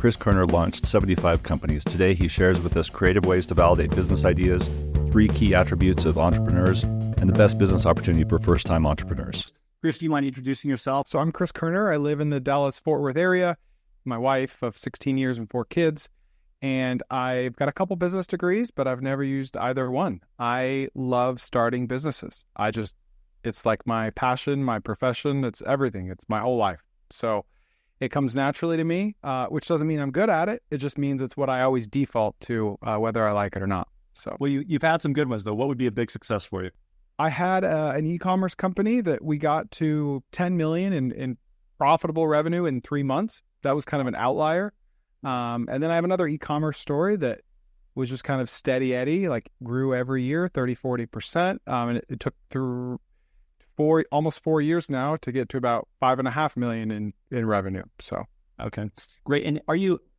Chris Koerner launched 75 companies. Today, he shares with us creative ways to validate business ideas, 3 key attributes of entrepreneurs, and the best business opportunity for first-time entrepreneurs. Chris, do you mind introducing yourself? So I'm Chris Koerner. I live in the Dallas-Fort Worth area. My wife of 16 years and 4 kids. And I've got a couple business degrees, but I've never used either one. I love starting businesses. It's like my passion, my profession. It's everything. It's my whole life. So it comes naturally to me, which doesn't mean I'm good at it. It just means it's what I always default to, whether I like it or not. So, well, you've had some good ones, though. What would be a big success for you? I had an e-commerce company that we got to 10 million in profitable revenue in 3 months. That was kind of an outlier. And then I have another e-commerce story that was just kind of steady Eddie, like grew every year, 30-40%. And it took through almost 4 years now to get to about 5.5 million in revenue. So, okay, great. And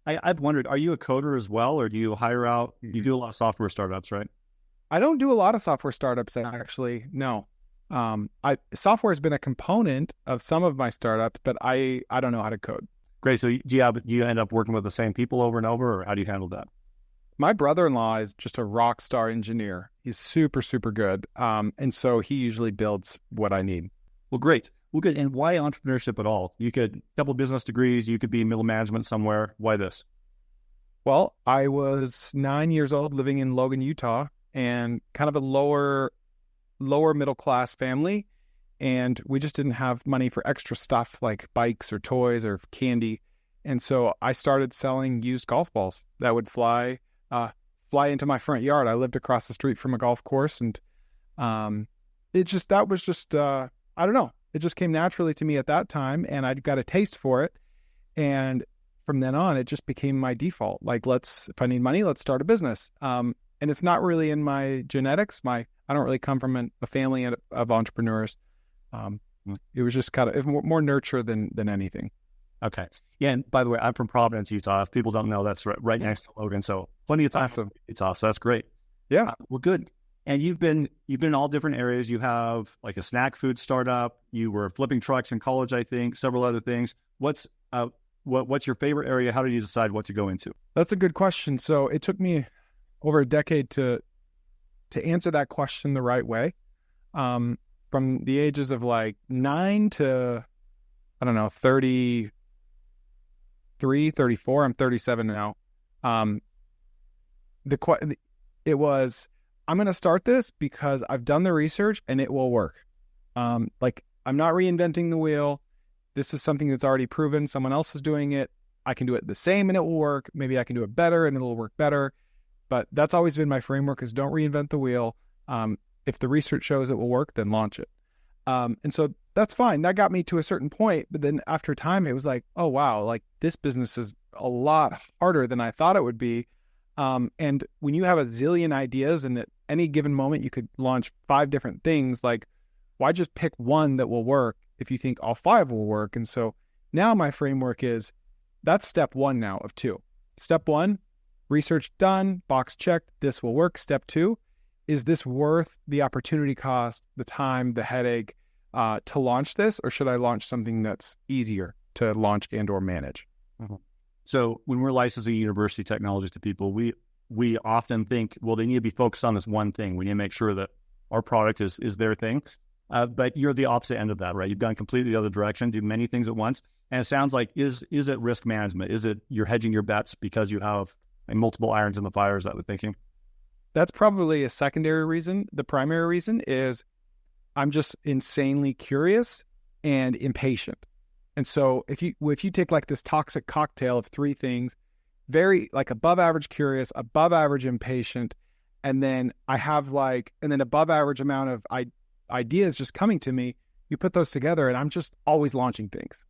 I've wondered, are you a coder as well, or do you hire out? You do a lot of software startups, right? I don't do a lot of software startups, actually. No. Software has been a component of some of my startups, but I don't know how to code. Great. So do you end up working with the same people over and over, or how do you handle that? My brother-in-law is just a rock star engineer. He's super, super good. And so he usually builds what I need. Well, great. Well, good. And why entrepreneurship at all? You could double business degrees. You could be middle management somewhere. Why this? Well, I was 9 years old living in Logan, Utah, and kind of a lower middle class family. And we just didn't have money for extra stuff like bikes or toys or candy. And so I started selling used golf balls that would fly into my front yard. I lived across the street from a golf course, and I don't know. It just came naturally to me at that time, and I got a taste for it. And from then on, it just became my default. Like, if I need money, let's start a business. And it's not really in my genetics. I don't really come from a family of entrepreneurs. It was just kind of more nurture than anything. Okay. Yeah. And by the way, I'm from Providence, Utah. If people don't know, that's right next to Logan. So plenty of time. Awesome. It's awesome. So that's great. Yeah. Well, good. And you've been in all different areas. You have like a snack food startup. You were flipping trucks in college, I think, several other things. What's your favorite area? How did you decide what to go into? That's a good question. So it took me over a decade to answer that question the right way. From the ages of like 9 to, I don't know, 33, 34. I'm 37 now. It was, I'm going to start this because I've done the research and it will work. Like, I'm not reinventing the wheel. This is something that's already proven. Someone else is doing it. I can do it the same and it will work. Maybe I can do it better and it'll work better. But that's always been my framework, is don't reinvent the wheel. If the research shows it will work, then launch it. And so that's fine. That got me to a certain point. But then after time, it was like, oh, wow, like this business is a lot harder than I thought it would be. And when you have a zillion ideas and at any given moment you could launch 5 different things, like, why just pick one that will work if you think all 5 will work? And so now my framework is, that's step 1 now of 2. Step 1, research done, box checked, this will work. Step 2, is this worth the opportunity cost, the time, the headache to launch this, or should I launch something that's easier to launch and or manage? Mm-hmm. So when we're licensing university technologies to people, we often think, well, they need to be focused on this one thing. We need to make sure that our product is their thing. But you're the opposite end of that, right? You've gone completely the other direction, do many things at once. And it sounds like, is it risk management? Is it you're hedging your bets because you have multiple irons in the fire? Is that the thinking? That's probably a secondary reason. The primary reason is I'm just insanely curious and impatient. And so if you take like this toxic cocktail of 3 things, very like above average curious, above average impatient, and then above average amount of ideas just coming to me, you put those together and I'm just always launching things.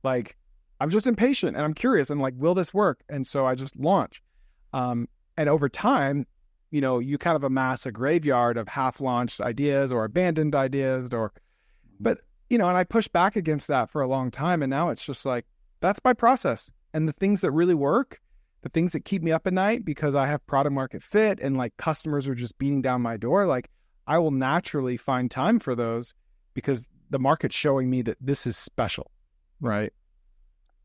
Like, I'm just impatient and I'm curious and like, will this work? And so I just launch. And over time, you kind of amass a graveyard of half-launched ideas or abandoned ideas, and I pushed back against that for a long time. And now it's just like, that's my process. And the things that really work, the things that keep me up at night because I have product market fit and like customers are just beating down my door, like I will naturally find time for those because the market's showing me that this is special, right?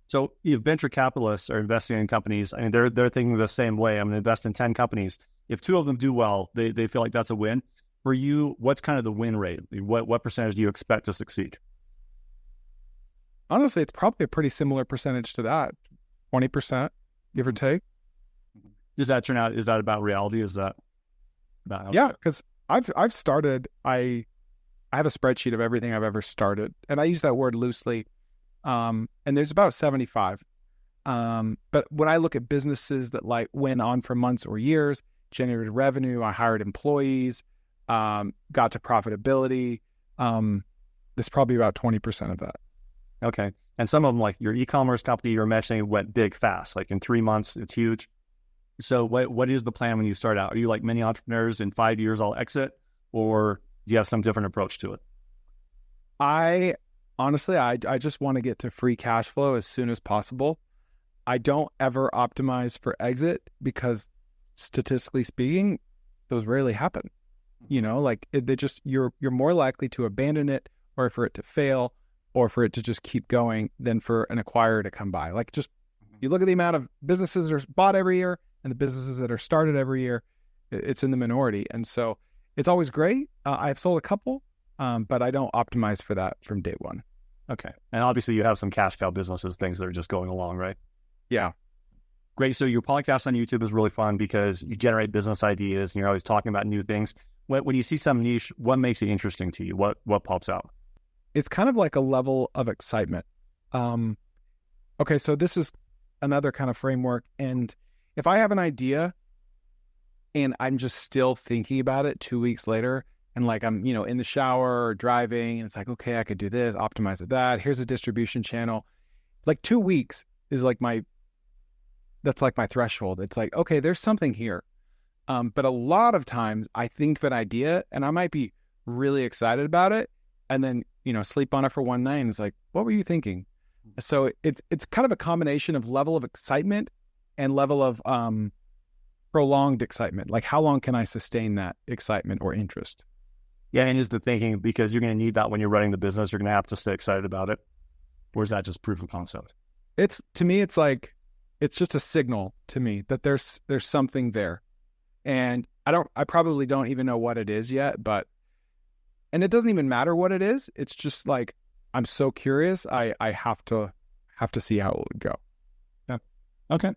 So if venture capitalists are investing in companies, I mean, they're thinking the same way. I'm going to invest in 10 companies. If 2 of them do well, they feel like that's a win. For you, what's kind of the win rate? What percentage do you expect to succeed? Honestly, it's probably a pretty similar percentage to that, 20%, give or take. Does that turn out? Is that about reality? Is that about? Yeah, because I've started. I have a spreadsheet of everything I've ever started, and I use that word loosely. And there's about 75. But when I look at businesses that like went on for months or years, generated revenue, I hired employees, got to profitability, there's probably about 20% of that. Okay. And some of them, like your e-commerce company you're mentioning, went big fast. Like in 3 months, it's huge. So what is the plan when you start out? Are you like many entrepreneurs, in 5 years I'll exit, or do you have some different approach to it? I just want to get to free cash flow as soon as possible. I don't ever optimize for exit because statistically speaking, those rarely happen. You know, like they just, you're more likely to abandon it or for it to fail or for it to just keep going than for an acquirer to come by. Like just, you look at the amount of businesses that are bought every year and the businesses that are started every year, it's in the minority. And so it's always great. I've sold a couple, but I don't optimize for that from day one. Okay. And obviously you have some cash cow businesses, things that are just going along, right? Yeah. Great. So your podcast on YouTube is really fun because you generate business ideas and you're always talking about new things. When you see some niche, what makes it interesting to you? What pops out? It's kind of like a level of excitement. Okay, so this is another kind of framework. And if I have an idea and I'm just still thinking about it 2 weeks later, and like I'm, in the shower or driving, and it's like, okay, I could do this, optimize that. Here's a distribution channel. Like 2 weeks is like that's like my threshold. It's like, okay, there's something here. But a lot of times I think of an idea and I might be really excited about it and then, sleep on it for one night and it's like, what were you thinking? So it's kind of a combination of level of excitement and level of prolonged excitement. Like how long can I sustain that excitement or interest? Yeah, and is the thinking because you're going to need that when you're running the business, you're going to have to stay excited about it? Or is that just proof of concept? To me, it's like, it's just a signal to me that there's something there. And I probably don't even know what it is yet, and it doesn't even matter what it is. It's just like, I'm so curious. I have to see how it would go. Yeah. Okay,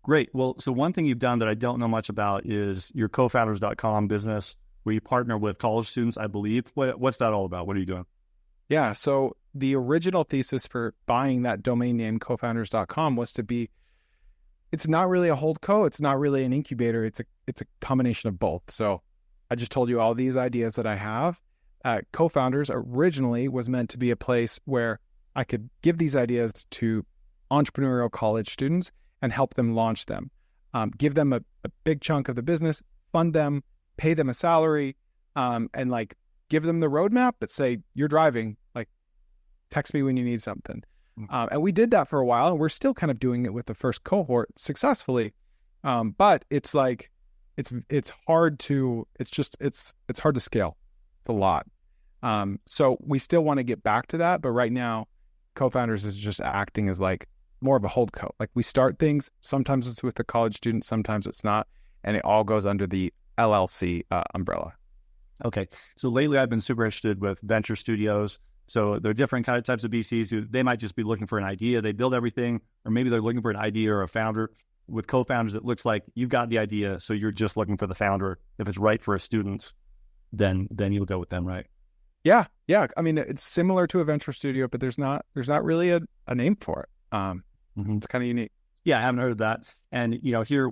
great. Well, so one thing you've done that I don't know much about is your cofounders.com business where you partner with college students, I believe. What's that all about? What are you doing? Yeah. So the original thesis for buying that domain name cofounders.com was to be, it's not really a holdco. It's not really an incubator. It's a combination of both. So I just told you all these ideas that I have. Co-Founders originally was meant to be a place where I could give these ideas to entrepreneurial college students and help them launch them, give them a big chunk of the business, fund them, pay them a salary, and like give them the roadmap, but say, you're driving, like text me when you need something. And we did that for a while, and we're still kind of doing it with the first cohort successfully. But it's like, it's hard to scale. It's a lot. So we still want to get back to that, but right now, Co-Founders is just acting as like more of a holdco. Like we start things, sometimes it's with the college student, sometimes it's not, and it all goes under the LLC umbrella. Okay. So lately I've been super interested with venture studios. So there are different types of VCs who they might just be looking for an idea. They build everything, or maybe they're looking for an idea or a founder. With Co-Founders, it looks like you've got the idea, so you're just looking for the founder. If it's right for a student, then you'll go with them, right? Yeah. I mean, it's similar to a venture studio, but there's not really a name for it. It's kind of unique. Yeah, I haven't heard of that. And here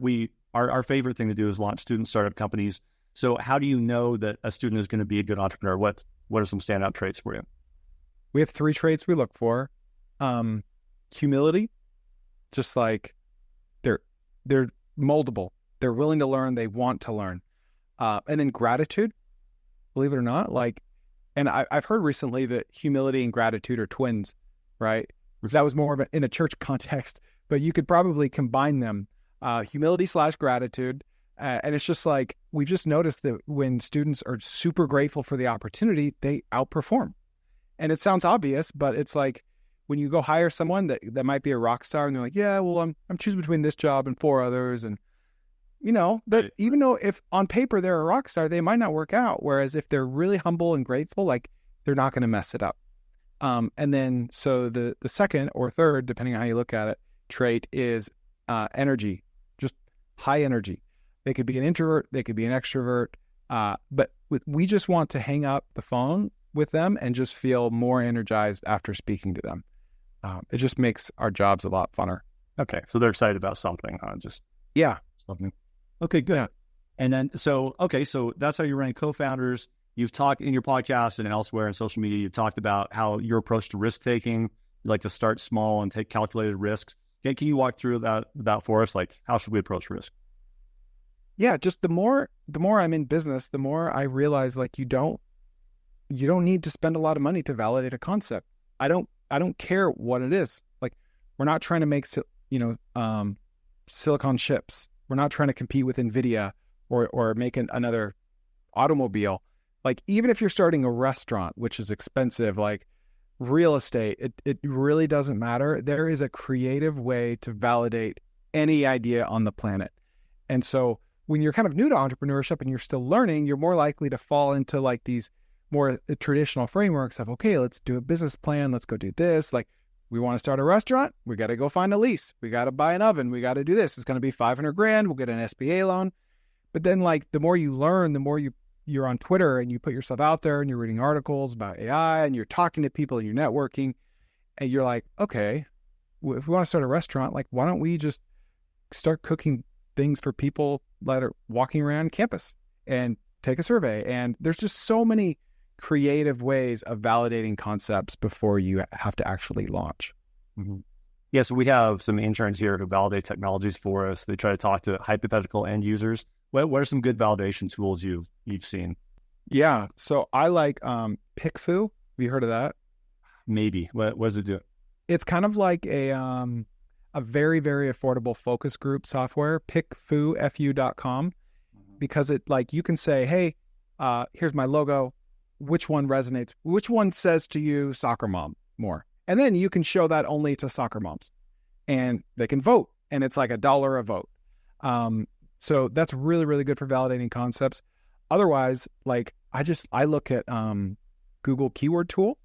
our favorite thing to do is launch student startup companies. So how do you know that a student is going to be a good entrepreneur? What are some standout traits for you? We have 3 traits we look for. Humility, just like they're moldable. They're willing to learn. They want to learn. And then gratitude, believe it or not, and I've heard recently that humility and gratitude are twins, right? That was more of in a church context, but you could probably combine them, humility/gratitude. And it's just like, we've just noticed that when students are super grateful for the opportunity, they outperform. And it sounds obvious, but it's like when you go hire someone that might be a rock star and they're like, yeah, well, I'm choosing between this job and 4 others. And, that even though if on paper they're a rock star, they might not work out. Whereas if they're really humble and grateful, like they're not going to mess it up. And then, so the second or third, depending on how you look at it, trait is energy, just high energy. They could be an introvert, they could be an extrovert, but we just want to hang up the phone with them and just feel more energized after speaking to them. It just makes our jobs a lot funner. Okay, so they're excited about something, Yeah. something. Okay, good. Yeah. And then, so that's how you're running co-founders. You've talked in your podcast and elsewhere in social media, you've talked about how your approach to risk-taking, you like to start small and take calculated risks. Can you walk through that for us? Like, how should we approach risk? Yeah, just the more I'm in business, the more I realize like you don't need to spend a lot of money to validate a concept. I don't care what it is. Like, we're not trying to make silicon chips. We're not trying to compete with NVIDIA or make another automobile. Like, even if you're starting a restaurant, which is expensive, like real estate, it really doesn't matter. There is a creative way to validate any idea on the planet. And so when you're kind of new to entrepreneurship and you're still learning, you're more likely to fall into like these more traditional frameworks of, okay, let's do a business plan. Let's go do this. Like, we want to start a restaurant. We got to go find a lease. We got to buy an oven. We got to do this. It's going to be $500,000. We'll get an SBA loan. But then like the more you learn, the more you're on Twitter and you put yourself out there and you're reading articles about AI and you're talking to people and you're networking and you're like, okay, if we want to start a restaurant, like, why don't we just start cooking things for people that are walking around campus and take a survey? And there's just so many creative ways of validating concepts before you have to actually launch. Mm-hmm. Yeah, so we have some interns here who validate technologies for us. They try to talk to hypothetical end users. What are some good validation tools you've seen? Yeah, so I like PickFu. Have you heard of that? Maybe. What does it do? It's kind of like a very, very affordable focus group software, pickfu.com, because it, like, you can say, hey, here's my logo. Which one resonates? Which one says to you soccer mom more? And then you can show that only to soccer moms and they can vote. And it's like $1 a vote. So that's really, really good for validating concepts. Otherwise, like, I look at Google keyword tool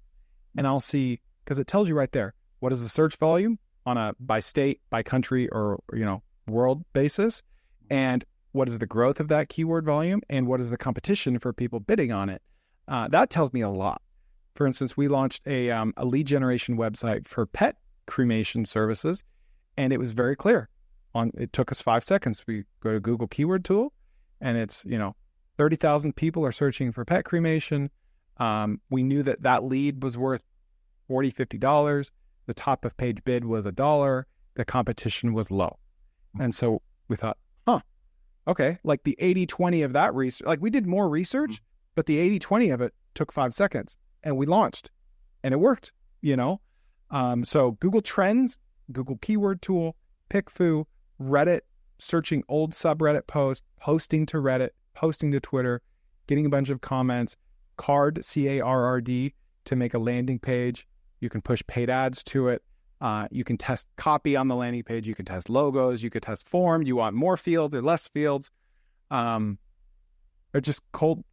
and I'll see, because it tells you right there, what is the search volume on a by state, by country, or world basis, and what is the growth of that keyword volume, and what is the competition for people bidding on it. That tells me a lot. For instance, we launched a lead generation website for pet cremation services, and it was very clear. It took us 5 seconds. We go to Google keyword tool, and it's 30,000 people are searching for pet cremation. We knew that lead was worth $40, $50. The top of page bid was $1. The competition was low. And so we thought, okay, like the 80-20 of that research, like we did more research, but the 80-20 of it took 5 seconds and we launched and it worked, So Google Trends, Google keyword tool, PickFu, Reddit, searching old subreddit posts, posting to Reddit, posting to Twitter, getting a bunch of comments, Card, C-A-R-R-D, to make a landing page. You can push paid ads to it. You can test copy on the landing page. You can test logos. You could test form. You want more fields or less fields. Or just cold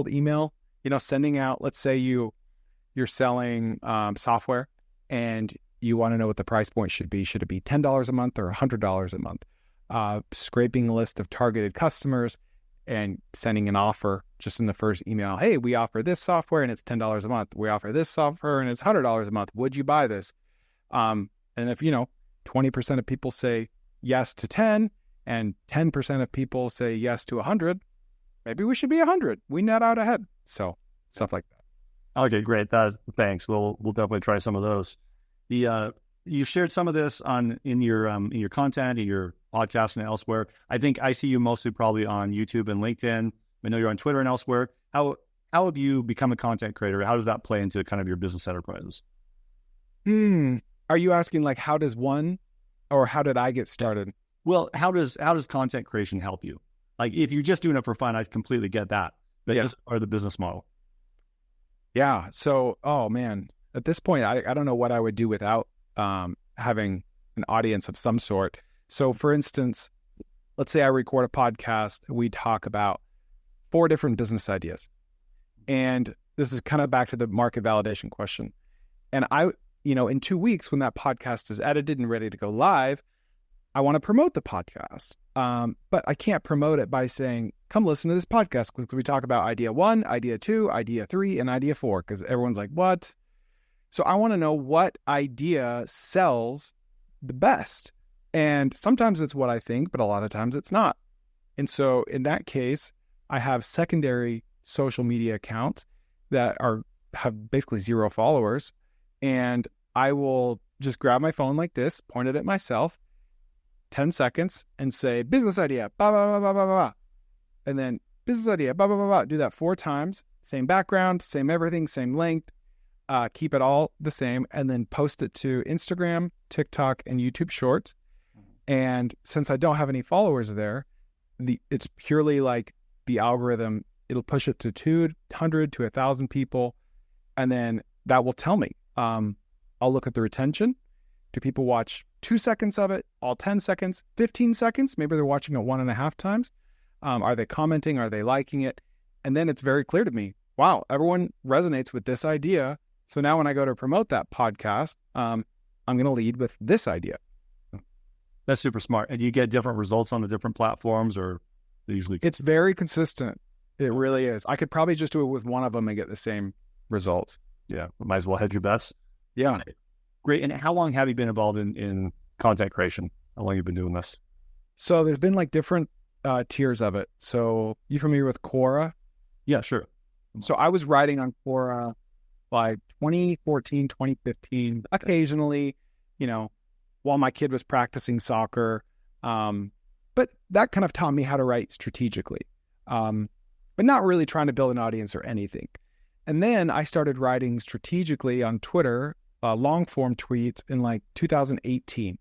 email, sending out, let's say you're selling software and you want to know what the price point should be. Should it be $10 a month or $100 a month? Scraping a list of targeted customers and sending an offer just in the first email. Hey, we offer this software and it's $10 a month. We offer this software and it's $100 a month. Would you buy this? And if, 20% of people say yes to 10 and 10% of people say yes to 100, maybe we should be 100. We net out ahead. So stuff like that. Okay, great. Thanks. We'll definitely try some of those. You shared some of this in your content, in your podcast and elsewhere. I think I see you mostly probably on YouTube and LinkedIn. I know you're on Twitter and elsewhere. How have you become a content creator? How does that play into kind of your business enterprises? Are you asking like how does one, or how did I get started? Well, how does content creation help you? Like if you're just doing it for fun, I completely get that. But or the business model. Yeah. So, oh man, At this point, I don't know what I would do without having an audience of some sort. So for instance, let's say I record a podcast, we talk about 4 different business ideas. And this is kind of back to the market validation question. And in 2 weeks, when that podcast is edited and ready to go live, I want to promote the podcast. But I can't promote it by saying, come listen to this podcast, because we talk about idea 1, idea 2, idea 3, and idea 4, because everyone's like, what? So I want to know what idea sells the best. And sometimes it's what I think, but a lot of times it's not. And so in that case, I have secondary social media accounts that have basically 0 followers. And I will just grab my phone like this, point it at myself, 10 seconds, and say, business idea, blah, blah, blah, blah, blah, blah. And then business idea, blah, blah, blah, blah. Do that 4 times, same background, same everything, same length, keep it all the same, and then post it to Instagram, TikTok, and YouTube Shorts. And since I don't have any followers there, it's purely like the algorithm, it'll push it to 200 to 1,000 people. And then that will tell me, I'll look at the retention. Do people watch 2 seconds of it, all 10 seconds, 15 seconds? Maybe they're watching it 1.5 times. Are they commenting? Are they liking it? And then it's very clear to me, wow, everyone resonates with this idea. So now when I go to promote that podcast, I'm going to lead with this idea. That's super smart. And you get different results on the different platforms, or usually? It's very consistent. It really is. I could probably just do it with one of them and get the same results. Yeah. Might as well hedge your bets. Yeah. Great. And how long have you been involved in content creation? How long have you been doing this? So there's been like different tiers of it. So you familiar with Quora? Yeah, sure. So I was writing on Quora by 2014, 2015, occasionally, while my kid was practicing soccer. But that kind of taught me how to write strategically, but not really trying to build an audience or anything. And then I started writing strategically on Twitter, long form tweets in like 2018.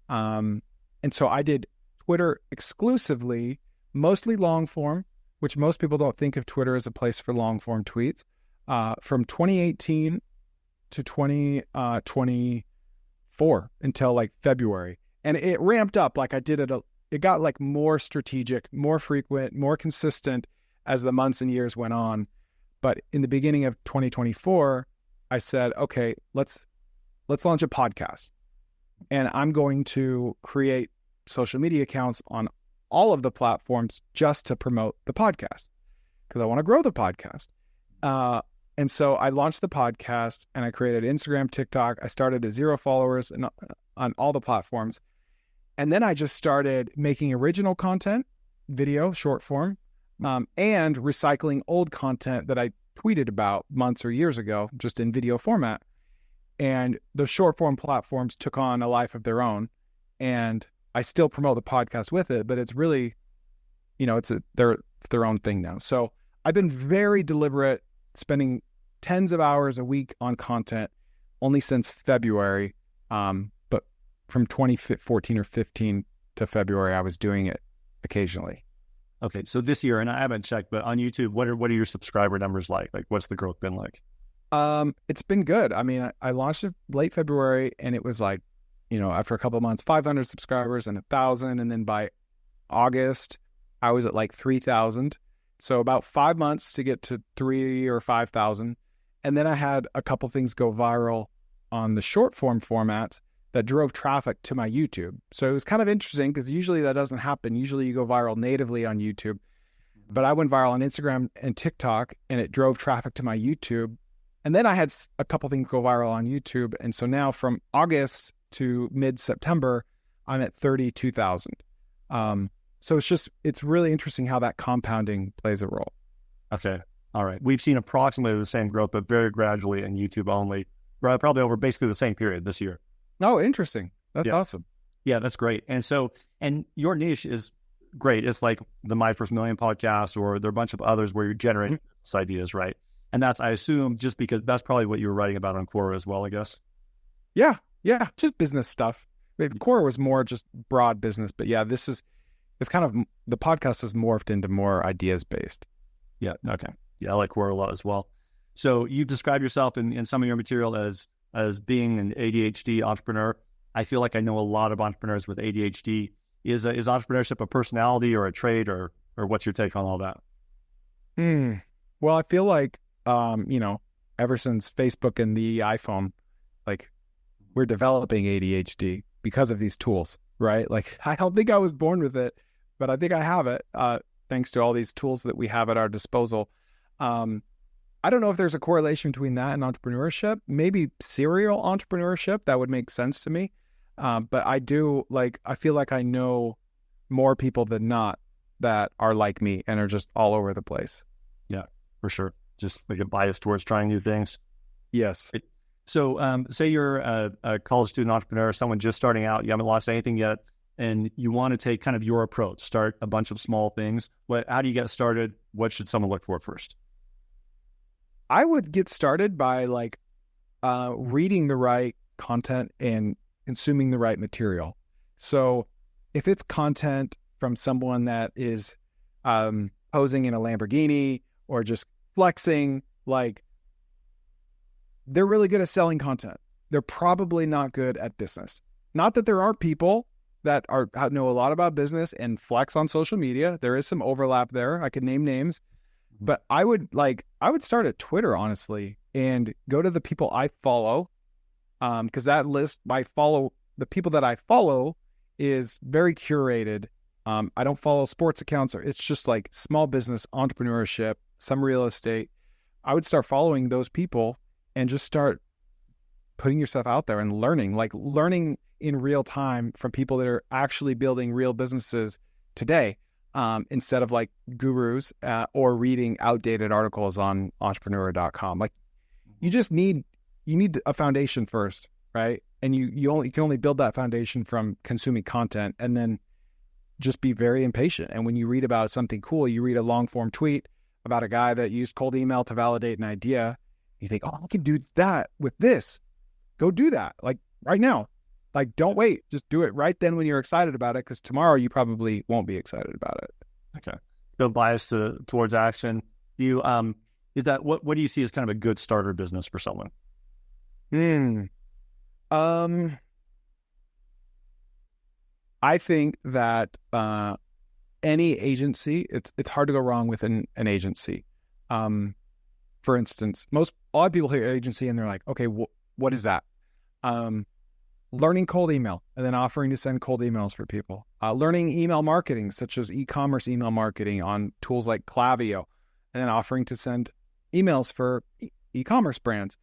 And so I did Twitter exclusively, mostly long form, which most people don't think of Twitter as a place for long form tweets, from 2018 to 2024 until like February. And it ramped up. Like it got like more strategic, more frequent, more consistent as the months and years went on. But in the beginning of 2024, I said, okay, let's launch a podcast. And I'm going to create social media accounts on all of the platforms just to promote the podcast, because I want to grow the podcast. And so I launched the podcast and I created Instagram, TikTok. I started at 0 followers on all the platforms. And then I just started making original content, video, short form, and recycling old content that I tweeted about months or years ago, just in video format. And the short form platforms took on a life of their own. And I still promote the podcast with it, but it's really, it's their own thing now. So I've been very deliberate, spending tens of hours a week on content only since February. But from 2014 or 15 to February, I was doing it occasionally. Okay. So this year, and I haven't checked, but on YouTube, what are your subscriber numbers like? Like, what's the growth been like? It's been good. I mean, I launched it late February, and it was like, after a couple of months, 500 subscribers and 1,000. And then by August, I was at like 3,000. So about 5 months to get to 3,000 or 5,000. And then I had a couple things go viral on the short form formats that drove traffic to my YouTube. So it was kind of interesting, because usually that doesn't happen. Usually you go viral natively on YouTube. But I went viral on Instagram and TikTok, and it drove traffic to my YouTube. And then I had a couple things go viral on YouTube. And so now from August to mid-September, I'm at 32,000. So it's really interesting how that compounding plays a role. Okay. All right. We've seen approximately the same growth, but very gradually in YouTube only, probably over basically the same period this year. Oh, interesting. That's awesome. Yeah, that's great. And your niche is great. It's like the My First Million podcast, or there are a bunch of others where you're generating these ideas, right? And that's, I assume, just because that's probably what you were writing about on Quora as well, I guess. Yeah. Just business stuff. Quora was more just broad business, but yeah, it's kind of, the podcast has morphed into more ideas based. Yeah. Okay. Yeah, I like Quora a lot as well. So you describe yourself in some of your material as being an ADHD entrepreneur. I feel like I know a lot of entrepreneurs with ADHD. Is entrepreneurship a personality or a trait, or what's your take on all that? Well, I feel like, ever since Facebook and the iPhone, like we're developing ADHD because of these tools, right? Like I don't think I was born with it, but I think I have it thanks to all these tools that we have at our disposal. I don't know if there's a correlation between that and entrepreneurship. Maybe serial entrepreneurship, that would make sense to me. But I feel like I know more people than not that are like me and are just all over the place. Yeah, for sure. Just like a bias towards trying new things. Yes. So say you're a college student entrepreneur, someone just starting out, you haven't launched anything yet, and you want to take kind of your approach, start a bunch of small things. How do you get started? What should someone look for first? I would get started by reading the right content and consuming the right material. So if it's content from someone that is posing in a Lamborghini or just flexing, like they're really good at selling content. They're probably not good at business. Not that there aren't people that know a lot about business and flex on social media. There is some overlap there. I could name names. But I would start at Twitter, honestly, and go to the people I follow, because that list, the people that I follow is very curated. I don't follow sports accounts, or it's just like small business, entrepreneurship, some real estate. I would start following those people and just start putting yourself out there and learning in real time from people that are actually building real businesses today. Instead of like gurus or reading outdated articles on entrepreneur.com. Like you need a foundation first, right? And you can only build that foundation from consuming content, and then just be very impatient. And when you read about something cool, you read a long form tweet about a guy that used cold email to validate an idea. You think, oh, I can do that with this. Go do that. Like right now. Like, don't wait. Just do it right then when you're excited about it, because tomorrow you probably won't be excited about it. Okay. No bias towards action. What do you see as kind of a good starter business for someone? I think that any agency, it's hard to go wrong with an agency. For instance, a lot of people hear agency and they're like, okay, what is that? Learning cold email and then offering to send cold emails for people. Learning email marketing, such as e-commerce email marketing on tools like Klaviyo, and then offering to send emails for e-commerce brands.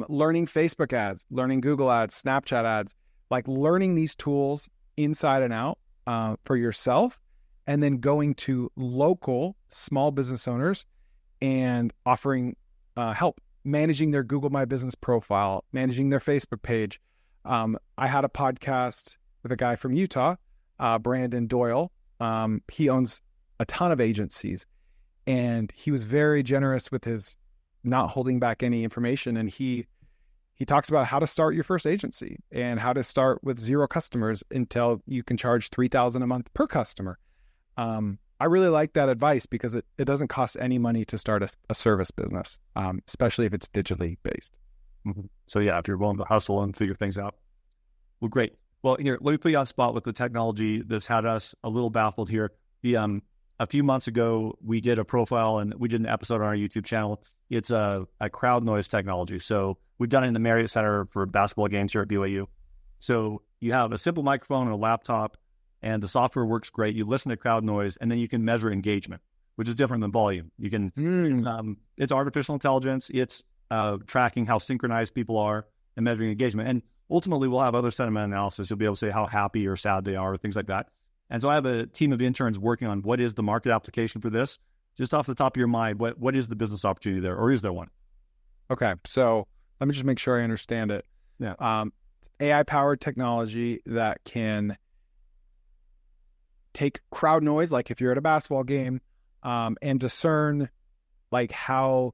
Learning Facebook ads, learning Google ads, Snapchat ads, like learning these tools inside and out for yourself, and then going to local small business owners and offering help managing their Google My Business profile, managing their Facebook page. I had a podcast with a guy from Utah, Brandon Doyle. He owns a ton of agencies, and he was very generous with his not holding back any information. And he talks about how to start your first agency and how to start with 0 customers until you can charge $3,000 a month per customer. I really like that advice because it doesn't cost any money to start a service business, especially if it's digitally based. Mm-hmm. So yeah, if you're willing to hustle and figure things out. Well, great. Well, here, let me put you on spot with the technology that's had us a little baffled here. A few months ago, we did a profile and we did an episode on our YouTube channel. It's a crowd noise technology. So we've done it in the Marriott Center for basketball games here at BYU. So you have a simple microphone and a laptop, and the software works great. You listen to crowd noise, and then you can measure engagement, which is different than volume. You can, it's artificial intelligence. It's tracking how synchronized people are and measuring engagement. And ultimately, we'll have other sentiment analysis. You'll be able to say how happy or sad they are, or things like that. And so I have a team of interns working on what is the market application for this. Just off the top of your mind, what is the business opportunity there, or is there one? Okay, so let me just make sure I understand it. Yeah. AI-powered technology that can take crowd noise, like if you're at a basketball game, and discern like how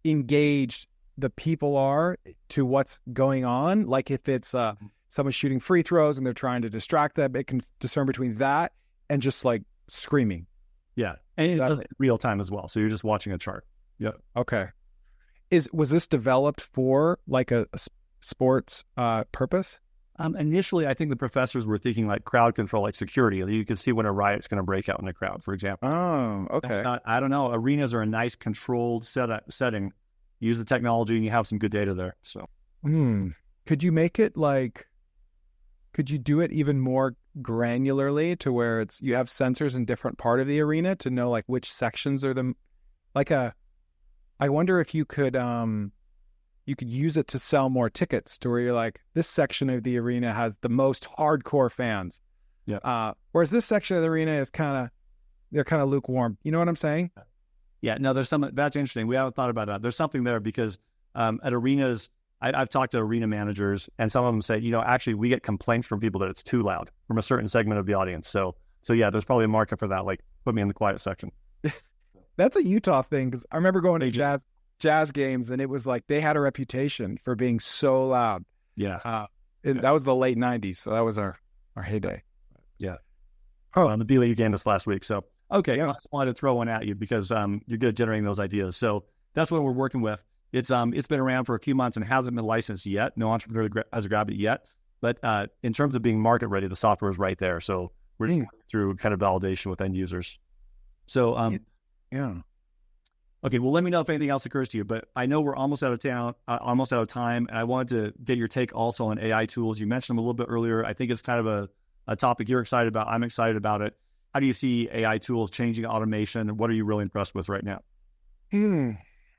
engaged the people are to what's going on. Like if it's someone shooting free throws and they're trying to distract them, it can discern between that and just like screaming. Yeah. And it does it real time as well. So you're just watching a chart. Yeah. Okay. Was this developed for like a sports purpose? Initially, I think the professors were thinking like crowd control, like security. You can see when a riot's going to break out in a crowd, for example. Oh, okay. I don't know. Arenas are a nice controlled setting. Use the technology and you have some good data there. So, could you make it like? Could you do it even more granularly to where you have sensors in different part of the arena to know like which sections are I wonder if you could use it to sell more tickets to where you're like, this section of the arena has the most hardcore fans. Yeah. Whereas this section of the arena is they're kind of lukewarm. You know what I'm saying? Yeah, no, that's interesting. We haven't thought about that. There's something there because at arenas, I've talked to arena managers and some of them say, actually we get complaints from people that it's too loud from a certain segment of the audience. So yeah, there's probably a market for that. Like put me in the quiet section. That's a Utah thing. Cause I remember going to jazz games and it was like, they had a reputation for being so loud. Yeah. That was the late 90s. So that was our heyday. Yeah. Oh, the BYU game this last week. So, okay. Yeah. I just wanted to throw one at you because you're good at generating those ideas. So that's what we're working with. It's been around for a few months and hasn't been licensed yet. No entrepreneur has grabbed it yet. But in terms of being market ready, the software is right there. So we're just working through kind of validation with end users. So, yeah. Okay, well, let me know if anything else occurs to you. But I know we're almost out of time, and I wanted to get your take also on AI tools. You mentioned them a little bit earlier. I think it's kind of a topic you're excited about. I'm excited about it. How do you see AI tools changing automation? What are you really impressed with right now?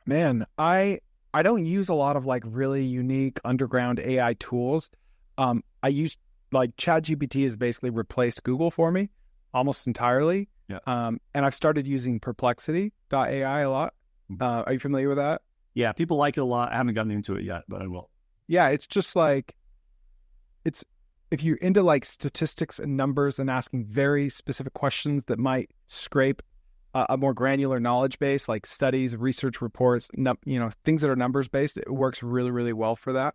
Man, I don't use a lot of like really unique underground AI tools. I use like ChatGPT has basically replaced Google for me almost entirely. Yeah. And I've started using Perplexity.ai a lot. Are you familiar with that? Yeah, people like it a lot. I haven't gotten into it yet, but I will. Yeah, it's just like, if you're into like statistics and numbers and asking very specific questions that might scrape a more granular knowledge base, like studies, research reports, things that are numbers based, it works really, really well for that.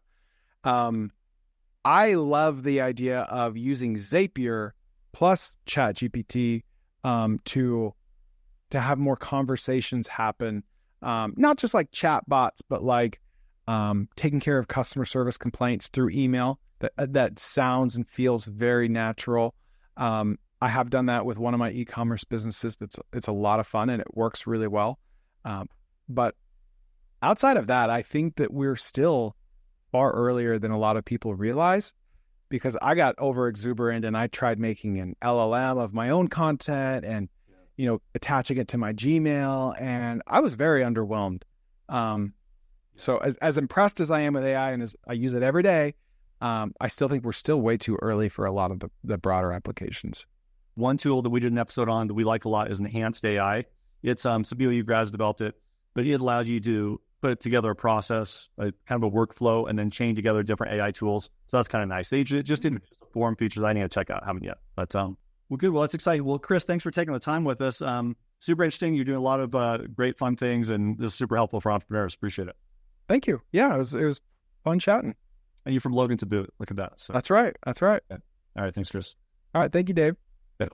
I love the idea of using Zapier plus ChatGPT to have more conversations happen, not just like chat bots, but like taking care of customer service complaints through email. That sounds and feels very natural. I have done that with one of my e-commerce businesses. It's a lot of fun and it works really well. But outside of that, I think that we're still far earlier than a lot of people realize, because I got over exuberant and I tried making an LLM of my own content and, attaching it to my Gmail, and I was very underwhelmed. So as impressed as I am with AI and as I use it every day, I still think we're still way too early for a lot of the broader applications. One tool that we did an episode on that we like a lot is Enhanced AI. It's some BYU grads developed it, but it allows you to put together a process, kind of a workflow, and then chain together different AI tools. So that's kind of nice. They just introduced the forum features I need to check out. Haven't yet. But well, good. Well, that's exciting. Well, Chris, thanks for taking the time with us. Super interesting. You're doing a lot of great, fun things, and this is super helpful for entrepreneurs. Appreciate it. Thank you. Yeah, it was fun chatting. And you're from Logan to boot. Look at that. So. That's right. Yeah. All right. Thanks, Chris. All right. Thank you, Dave. Yeah.